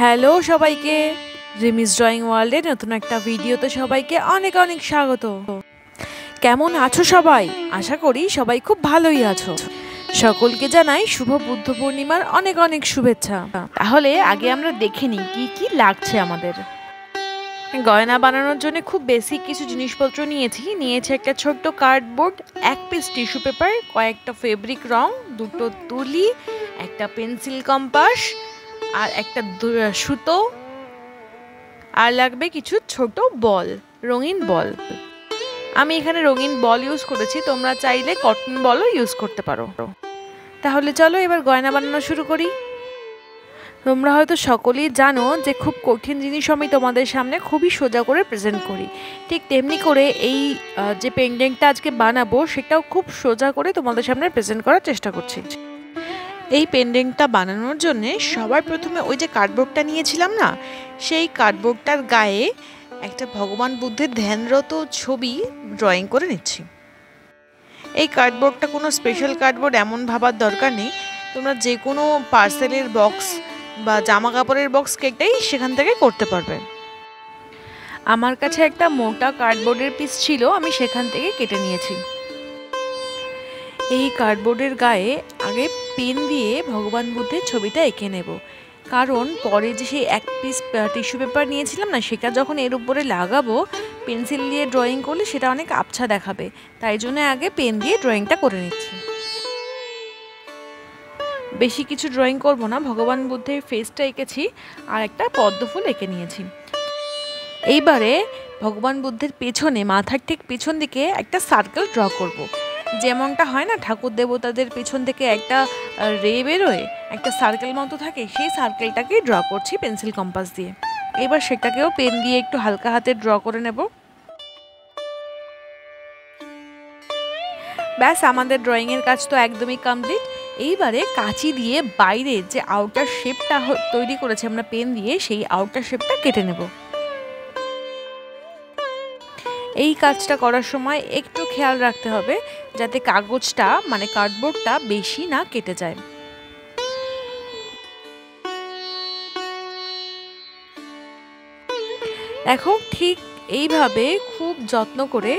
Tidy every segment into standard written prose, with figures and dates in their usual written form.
Hello সবাইকে, রিমিস drawing ওয়ার্ল্ডের নতুন একটা ভিডিওতে সবাইকে অনেক অনেক স্বাগত। কেমন আছো সবাই? আশা করি সবাই খুব ভালোই আছো। সকলকে জানাই শুভ বুদ্ধ পূর্ণিমার অনেক অনেক শুভেচ্ছা। তাহলে আগে আমরা দেখে নিই কি কি লাগছে আমাদের। গয়না বানানোর জন্য খুব বেসিক কিছু জিনিসপত্র নিয়েছি একটা ছোট্ট কার্ডবোর্ড, এক পিস টিস্যু পেপার, কয়েকটা ফেব্রিক রং, দুটো তুলি, একটা পেন্সিল কম্পাস আর একটা সুতো, আর লাগবে কিছু ছোট বল, রঙিন বল। আমি এখানে রঙিন বল ইউজ করেছি, তোমরা চাইলে কটন বলও ইউজ করতে পারো। তাহলে চলো এবার গয়না বানানো শুরু করি। তোমরা হয়তো সকলেই জানো যে খুব কঠিন জিনিস আমি তোমাদের সামনে খুবই সোজা করে প্রেজেন্ট করি, ঠিক তেমনি করে এই যে পেন্ডেন্টটা আজকে বানাবো সেটাও খুব সোজা করে তোমাদের সামনে প্রেজেন্ট করার চেষ্টা করছি। এই পেন্ডেন্টটা বানানোর জন্য সবার প্রথমে ওই যে কার্ডবোর্ডটা নিয়েছিলাম না, সেই কার্ডবোর্ডটার গায়ে একটা ভগবান বুদ্ধের ধ্যানরত ছবি ড্রয়িং করে নিচ্ছি। এই কার্ডবোর্ডটা কোনো স্পেশাল কার্ডবোর্ড এমন ভাবার দরকার নেই, তোমরা যে কোনো পার্সেলের বক্স বা জামা কাপড়ের বক্স কেটেই সেখান থেকে করতে পারবে। আমার কাছে একটা মোটা কার্ডবোর্ডের পিস ছিল, আমি সেখান থেকে কেটে নিয়েছি। এই কার্ডবোর্ডের গায়ে আগে পেন দিয়ে ভগবান বুদ্ধের ছবিটা এঁকে নেব, কারণ পরে যে সেই এক পিস টিস্যু পেপার নিয়েছিলাম না, সেটা যখন এর উপরে লাগাবো পেন্সিল দিয়ে ড্রয়িং করলে সেটা অনেক আবছা দেখাবে, তাই জন্য আগে পেন দিয়ে ড্রয়িংটা করে নিচ্ছি। বেশি কিছু ড্রয়িং করব না, ভগবান বুদ্ধের ফেসটা এঁকেছি আর একটা পদ্মফুল এঁকে নিয়েছি। এইবারে ভগবান বুদ্ধের পেছনে, মাথার ঠিক পেছন দিকে একটা সার্কেল ড্র করব। যেমনটা হয় না ঠাকুর দেবতাদের পেছন থেকে একটা রে বেরোয়, একটা সার্কেল মতো থাকে, সেই সার্কেলটাকেই ড্র করছি পেন্সিল কম্পাস দিয়ে। এবার সেটাকেও পেন দিয়ে একটু হালকা হাতে ড্র করে নেব। ব্যাস, আমাদের ড্রয়িংয়ের কাজ তো একদমই কমপ্লিট। এইবারে কাঁচি দিয়ে বাইরে যে আউটার শেপটা তৈরি করেছি আমরা পেন দিয়ে, সেই আউটার শেপটা কেটে নেব। এই কাজটা করার সময় একটু খেয়াল রাখতে হবে যাতে কাগজটা মানে কার্ডবোর্ডটা বেশি না কেটে যায়। দেখো, ঠিক এইভাবে খুব যত্ন করে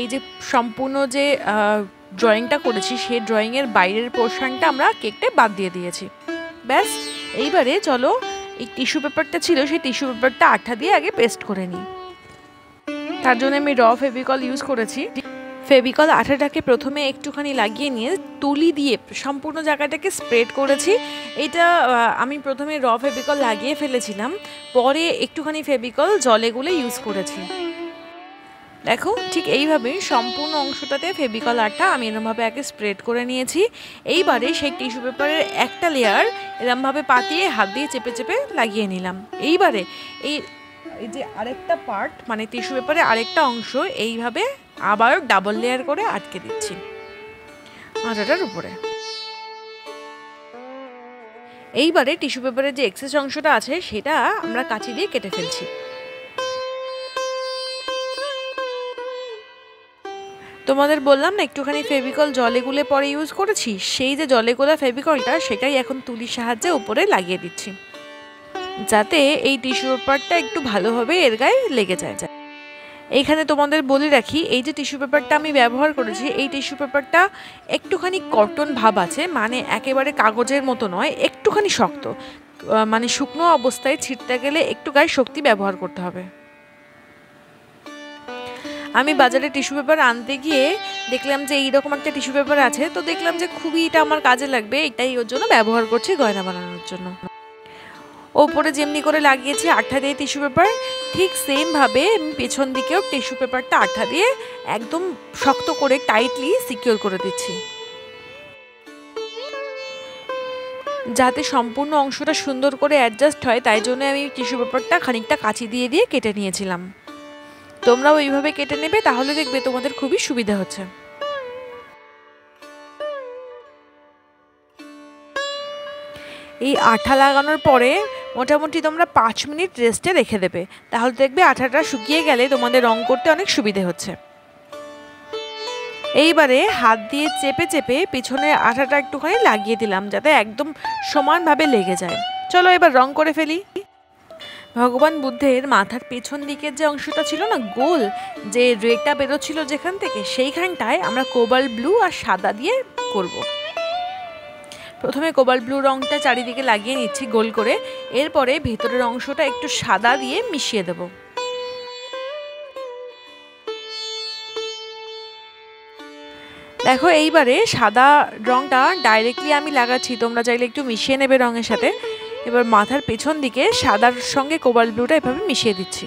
এই যে সম্পূর্ণ যে ড্রয়িংটা করেছি সেই ড্রয়িংয়ের বাইরের পোর্শনটা আমরা কেটে বাদ দিয়ে দিয়েছি। ব্যাস, এইবারে চলো এই টিস্যু পেপারটা ছিল, সেই টিস্যু পেপারটা আঠা দিয়ে আগে পেস্ট করে নিই। তার জন্য আমি র ফেভিকল ইউজ করেছি। ফেভিকল আঠাটাকে প্রথমে একটুখানি লাগিয়ে নিয়ে তুলি দিয়ে সম্পূর্ণ জায়গাটাকে স্প্রেড করেছি। এটা আমি প্রথমে র ফেভিকল লাগিয়ে ফেলেছিলাম, পরে একটুখানি ফেভিকল জলে গুলে ইউজ করেছি। দেখো, ঠিক এইভাবে সম্পূর্ণ অংশটাতে ফেভিকল আঠা আমি এরমভাবে আগে স্প্রেড করে নিয়েছি। এইবারে সেই টিস্যু পেপারের একটা লেয়ার এরমভাবে পাতিয়ে হাত দিয়ে চেপে চেপে লাগিয়ে নিলাম। এইবারে এই যে আরেকটা পার্ট মানে টিস্যু পেপারের আরেকটা অংশ এইভাবে আবার ডাবল লেয়ার করে আটকে দিচ্ছি আঠাটার উপরে। এইবারে টিস্যু পেপারের যে এক্সেস অংশটা আছে সেটা আমরা কাঁচি দিয়ে কেটে ফেলছি। তোমাদের বললাম না একটুখানি ফেভিকল জলে গুলে পরে ইউজ করেছি, সেই যে জলে গোলা ফেভিকলটা সেটাই এখন তুলির সাহায্যে উপরে লাগিয়ে দিচ্ছি, যাতে এই টিস্যু পেপারটা একটু ভালোভাবে এর গায়ে লেগে যায়। এইখানে তোমাদের বলে রাখি, এই যে টিস্যু পেপারটা আমি ব্যবহার করেছি, এই টিস্যু পেপারটা একটুখানি কটন ভাব আছে, মানে একেবারে কাগজের মতো নয়, একটুখানি শক্ত, মানে শুকনো অবস্থায় ছিঁড়তে গেলে একটু গায়ে শক্তি ব্যবহার করতে হবে। আমি বাজারে টিস্যু পেপার আনতে গিয়ে দেখলাম যে এইরকম একটা টিস্যু পেপার আছে, তো দেখলাম যে খুবই এটা আমার কাজে লাগবে, এটাই ওর জন্য ব্যবহার করছি গয়না বানানোর জন্য। ওপরে যেমনি করে লাগিয়েছি আঠা দিয়ে টিস্যু পেপার, ঠিক সেমভাবে আমি পেছন দিকেও টিস্যু পেপারটা আঠা দিয়ে একদম শক্ত করে টাইটলি সিকিউর করে দিচ্ছি, যাতে সম্পূর্ণ অংশটা সুন্দর করে অ্যাডজাস্ট হয়। তাই জন্য আমি টিস্যু পেপারটা খানিকটা কাঁচি দিয়ে দিয়ে কেটে নিয়েছিলাম। তোমরাও এইভাবে কেটে নেবে, তাহলে দেখবে তোমাদের খুবই সুবিধা হচ্ছে। এই আঠা লাগানোর পরে মোটামুটি তোমরা 5 মিনিট রেস্টে রেখে দেবে, তাহলে দেখবে আঠাটা শুকিয়ে গেলে তোমাদের রং করতে অনেক সুবিধে হচ্ছে। এইবারে হাত দিয়ে চেপে চেপে পিছনে আঠাটা একটুখানি লাগিয়ে দিলাম, যাতে একদম সমানভাবে লেগে যায়। চলো এবার রং করে ফেলি। ভগবান বুদ্ধের মাথার পেছন দিকের যে অংশটা ছিল না গোল, যে রেটা বেরোচ্ছিল যেখান থেকে, সেইখানটায় আমরা কোবাল্ট ব্লু আর সাদা দিয়ে করব। প্রথমে কোবাল্ট ব্লু রঙটা চারিদিকে লাগিয়ে নিচ্ছি গোল করে, এরপরে ভেতরের অংশটা একটু সাদা দিয়ে মিশিয়ে দেব। দেখো এইবারে সাদা রঙটা ডাইরেক্টলি আমি লাগাচ্ছি, তোমরা চাইলে একটু মিশিয়ে নেবে রঙের সাথে। এবার মাথার পেছন দিকে সাদার সঙ্গে কোবাল্ট ব্লুটা এভাবে মিশিয়ে দিচ্ছি।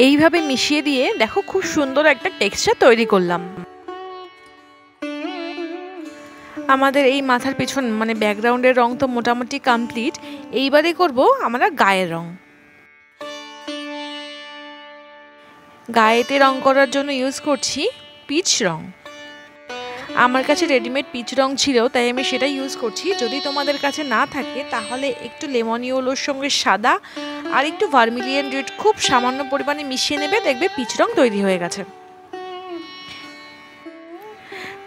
এইভাবে মিশিয়ে দিয়ে দেখো খুব সুন্দর একটা টেক্সচার তৈরি করলাম। আমাদের এই মাথার পেছন মানে ব্যাকগ্রাউন্ডের রং তো মোটামুটি কমপ্লিট। এইবারে করব আমরা গায়ের রং। গায়েতে রং করার জন্য ইউজ করছি পিচ রং। আমার কাছে রেডিমেড পিচ রং ছিল, তাই আমি সেটা ইউজ করছি। যদি তোমাদের কাছে না থাকে তাহলে একটু লেমন ইয়েলোর সঙ্গে সাদা আর একটু ভার্মিলিয়ন রেড খুব সামান্য পরিমাণে মিশিয়ে নেবে, দেখবে পিচ রং তৈরি হয়ে গেছে।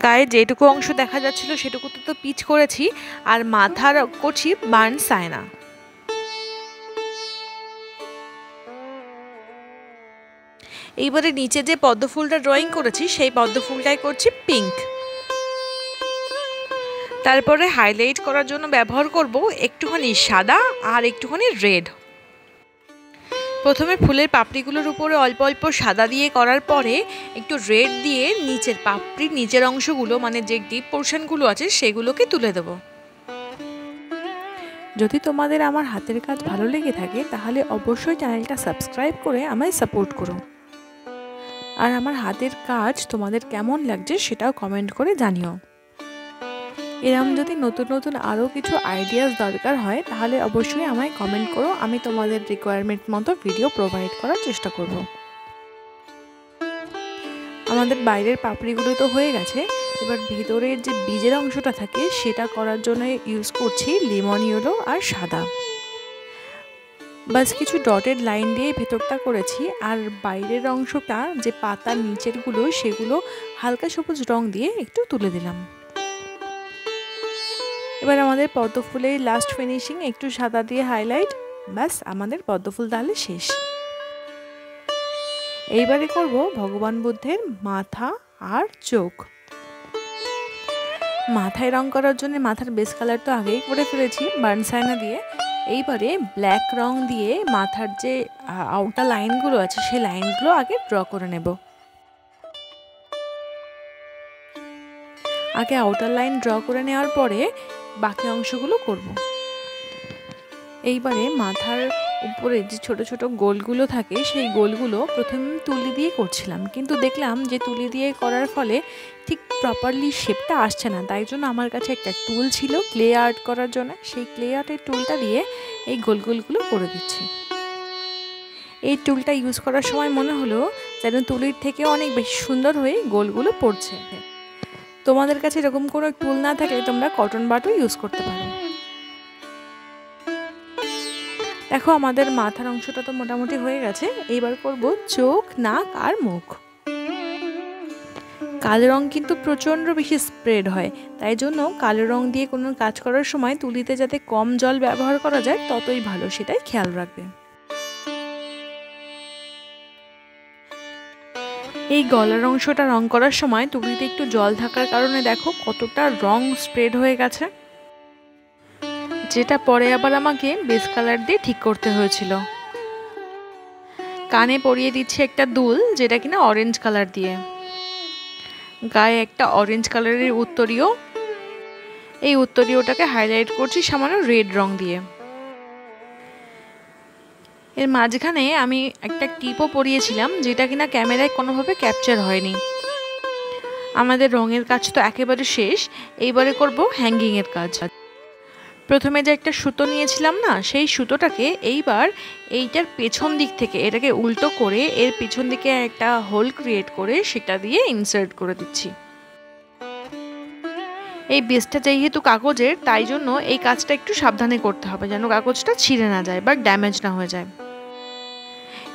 গায়ে যেটুকু অংশ দেখা যাচ্ছিল সেটুকুতে তো পিচ করেছি, আর মাথার করছি বার্ন সাইনা। এইবারে নিচে যে পদ্ম ফুলটা ড্রয়িং করেছি সেই পদ্ম ফুলটাই করছি পিঙ্ক। তারপরে হাইলাইট করার জন্য ব্যবহার করব একটুখানি সাদা আর একটুখানি রেড। প্রথমে ফুলের পাপড়িগুলোর উপরে অল্প অল্প সাদা দিয়ে করার পরে একটু রেড দিয়ে নিচের পাপড়ির নিচের অংশগুলো মানে যে ডিপ পোর্শনগুলো আছে সেগুলোকে তুলে দেব। যদি তোমাদের আমার হাতের কাজ ভালো লেগে থাকে তাহলে অবশ্যই চ্যানেলটা সাবস্ক্রাইব করে আমায় সাপোর্ট করো, আর আমার হাতের কাজ তোমাদের কেমন লাগছে সেটাও কমেন্ট করে জানিও। এরকম যদি নতুন নতুন আরও কিছু আইডিয়াস দরকার হয় তাহলে অবশ্যই আমায় কমেন্ট করো, আমি তোমাদের রিকোয়ারমেন্ট মতো ভিডিও প্রোভাইড করার চেষ্টা করব। আমাদের বাইরের পাপড়িগুলো তো হয়ে গেছে, এবার ভিতরের যে বীজের অংশটা থাকে সেটা করার জন্য ইউজ করছি লেমন ইয়েলো আর সাদা। বাস কিছু ডটেড লাইন দিয়ে ভেতরটা করেছি, আর বাইরের অংশটা যে পাতার নিচেরগুলো সেগুলো হালকা সবুজ রং দিয়ে একটু তুলে দিলাম। এবার আমাদের পদ্ম ফুলের লাস্ট ফিনিশিং একটু সাদা দিয়ে হাইলাইট, ব্যাস আমাদের পদ্ম ফুল তাহলে শেষ। এইবারে করব ভগবান বুদ্ধের মাথা আর চোখ। মাথায় রং করার জন্য মাথার বেস কালার তো আগেই করে ফেলেছি বার্ন সাইনা দিয়ে। এইবারে ব্ল্যাক রং দিয়ে মাথার যে আউটার লাইনগুলো আছে সেই লাইনগুলো আগে ড্র করে নেব। আগে আউটার লাইন ড্র করে নেওয়ার পরে বাকি অংশগুলো করব। এইবারে মাথার উপরে যে ছোট ছোট গোলগুলো থাকে সেই গোলগুলো প্রথমে তুলি দিয়ে করছিলাম, কিন্তু দেখলাম যে তুলি দিয়ে করার ফলে ঠিক প্রপারলি শেপটা আসছে না। তাই জন্য আমার কাছে একটা টুল ছিল ক্লে আর্ট করার জন্য, সেই ক্লে আর্টের টুলটা দিয়ে এই গোলগুলো করে দিচ্ছি। এই টুলটা ইউজ করার সময় মনে হলো যেন তুলির থেকে অনেক বেশি সুন্দর হয়ে গোলগুলো পড়ছে। তোমাদের কাছে এরকম কোনো টুল না থাকলে তোমরা কটন বাডও ইউজ করতে পারো। দেখো আমাদের মাথার অংশটা তো মোটামুটি হয়ে গেছে। এইবার করব চোখ, নাক আর মুখ। কালো রং কিন্তু প্রচণ্ড বেশি স্প্রেড হয়, তাই জন্য কালো রং দিয়ে কোনো কাজ করার সময় তুলিতে যাতে কম জল ব্যবহার করা যায় ততই ভালো, সেটাই খেয়াল রাখবে। এই গলার অংশটা রং করার সময় তুলিতে একটু জল থাকার কারণে দেখো কতটা রং স্প্রেড হয়ে গেছে, যেটা পরে আবার আমাকে বেস কালার দিয়ে ঠিক করতে হয়েছিল। কানে পরিয়ে দিচ্ছি একটা দুল, যেটা কিনা অরেঞ্জ কালার দিয়ে। গায়ে একটা অরেঞ্জ কালারের উত্তরীয়, এই উত্তরীয়টাকে হাইলাইট করছি সামান্য রেড রং দিয়ে। এর মাঝখানে আমি একটা টিপও পরিয়েছিলাম, যেটা কিনা ক্যামেরায় কোনোভাবে ক্যাপচার হয়নি। আমাদের রঙের কাজ তো একেবারে শেষ। এইবারে করব হ্যাঙ্গিংয়ের কাজ। প্রথমে যে একটা সুতো নিয়েছিলাম না, সেই সুতোটাকে এইবার এইটার পেছন দিক থেকে এটাকে উল্টো করে এর পেছন দিকে একটা হোল ক্রিয়েট করে সেটা দিয়ে ইনসার্ট করে দিচ্ছি। এই বেসটা যেহেতু কাগজের, তাই জন্য এই কাজটা একটু সাবধানে করতে হবে যেন কাগজটা ছিঁড়ে না যায় বা ড্যামেজ না হয়ে যায়।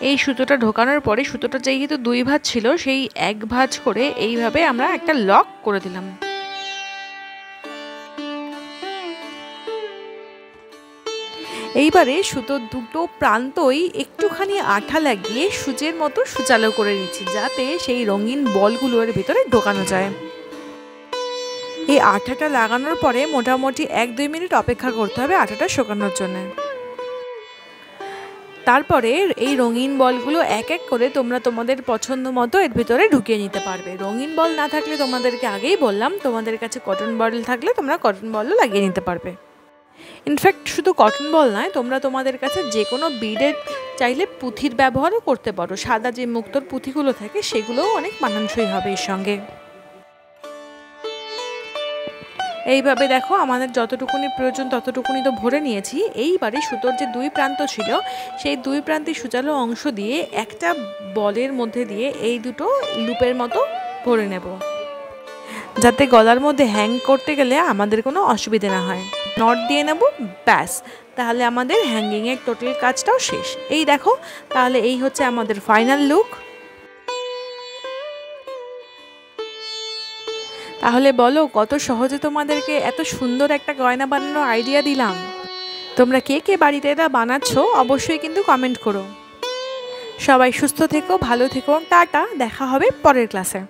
এই সুতোটা ঢোকানোর পরে সুতোটা যেহেতু দুই ভাঁজ ছিল, সেই এক ভাঁজ করে এইভাবে আমরা একটা লক করে দিলাম। এইবারে সুতোর দুটো প্রান্তই একটুখানি আঠা লাগিয়ে সূচের মতো সূচালো করে নিচ্ছি, যাতে সেই রঙিন বলগুলোর ভিতরে ঢোকানো যায়। এই আঠাটা লাগানোর পরে মোটামুটি 1-2 মিনিট অপেক্ষা করতে হবে আঠাটা শুকানোর জন্য। তারপরে এই রঙিন বলগুলো এক এক করে তোমরা তোমাদের পছন্দ মতো এর ভিতরে ঢুকিয়ে নিতে পারবে। রঙিন বল না থাকলে তোমাদেরকে আগেই বললাম, তোমাদের কাছে কটন বল থাকলে তোমরা কটন বলও লাগিয়ে নিতে পারবে। ইনফ্যাক্ট শুধু কটন বল নয়, তোমরা তোমাদের কাছে যে কোনো বিডের চাইলে পুঁথির ব্যবহারও করতে পারো। সাদা যে মুক্তোর পুঁথিগুলো থাকে সেগুলোও অনেক মানানসই হবে এর সঙ্গে। এইভাবে দেখো আমাদের যতটুকুনি প্রয়োজন ততটুকুনি তো ভরে নিয়েছি। এইবারে সুতোর যে 2 প্রান্ত ছিল সেই 2 প্রান্তে সূচালো অংশ দিয়ে একটা বলের মধ্যে দিয়ে এই দুটো লুপের মতো ভরে নেব, যাতে গলার মধ্যে হ্যাং করতে গেলে আমাদের কোনো অসুবিধা না হয়। নট দিয়ে নেব, ব্যাস, তাহলে আমাদের হ্যাঙ্গিংয়ের টোটাল কাজটাও শেষ। এই দেখো, তাহলে এই হচ্ছে আমাদের ফাইনাল লুক। তাহলে বলো, কত সহজে তোমাদেরকে এত সুন্দর একটা গয়না বানানোর আইডিয়া দিলাম। তোমরা কে কে বাড়িতে এটা বানাচ্ছ অবশ্যই কিন্তু কমেন্ট করো। সবাই সুস্থ থেকো, ভালো থেকো, টাটা, দেখা হবে পরের ক্লাসে।